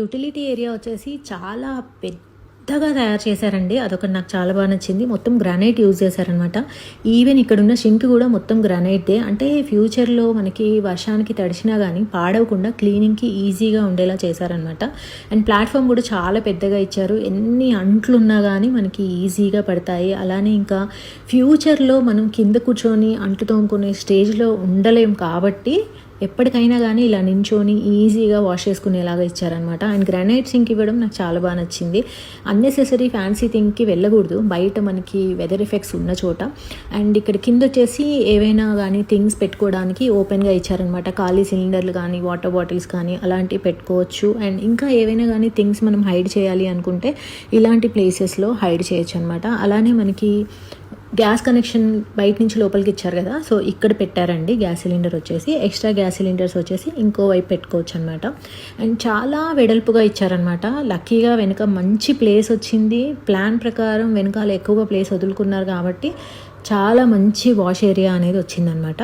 Utility area వచ్చేసి చాలా పెద్దగా తయారు చేశారండి. అదొకటి నాకు చాలా బాగా నచ్చింది. మొత్తం గ్రానైట్ యూజ్ చేశారనమాట. ఈవెన్ ఇక్కడున్న షింక్ కూడా మొత్తం గ్రానైట్దే. అంటే ఫ్యూచర్లో మనకి వర్షానికి తడిచినా కానీ పాడవకుండా క్లీనింగ్కి ఈజీగా ఉండేలా చేశారనమాట. అండ్ ప్లాట్ఫామ్ కూడా చాలా పెద్దగా ఇచ్చారు. ఎన్ని అంట్లు ఉన్నా కానీ మనకి ఈజీగా పడతాయి. అలానే ఇంకా ఫ్యూచర్లో మనం కింద కూర్చొని అంట్లు తోముకునే స్టేజ్లో ఉండలేం కాబట్టి ఎప్పటికైనా కానీ ఇలా నించొని ఈజీగా వాష్ చేసుకునేలాగా ఇచ్చారనమాట. అండ్ గ్రానైట్ సింక్ ఇవ్వడం నాకు చాలా బాగా నచ్చింది. అన్నెసెసరీ ఫ్యాన్సీ థింగ్కి వెళ్ళకూడదు, బయట మనకి వెదర్ ఎఫెక్ట్స్ ఉన్న చోట. అండ్ ఇక్కడ కింద వచ్చేసి ఏవైనా కానీ థింగ్స్ పెట్టుకోవడానికి ఓపెన్గా ఇచ్చారనమాట. ఖాళీ సిలిండర్లు కానీ వాటర్ బాటిల్స్ కానీ అలాంటివి పెట్టుకోవచ్చు. అండ్ ఇంకా ఏవైనా కానీ థింగ్స్ మనం హైడ్ చేయాలి అనుకుంటే ఇలాంటి ప్లేసెస్లో హైడ్ చేయొచ్చు అనమాట. అలానే మనకి గ్యాస్ కనెక్షన్ బయట నుంచి లోపలికి ఇచ్చారు కదా, సో ఇక్కడ పెట్టారండి గ్యాస్ సిలిండర్ వచ్చేసి. ఎక్స్ట్రా గ్యాస్ సిలిండర్స్ వచ్చేసి ఇంకో వైపు పెట్టుకోవచ్చు అనమాట. అండ్ చాలా వెడల్పుగా ఇచ్చారనమాట. లక్కీగా వెనుక మంచి ప్లేస్ వచ్చింది. ప్లాన్ ప్రకారం వెనకాల ఎక్కువగా ప్లేస్ వదులుకున్నారు కాబట్టి చాలా మంచి వాష్ ఏరియా అనేది వచ్చిందనమాట.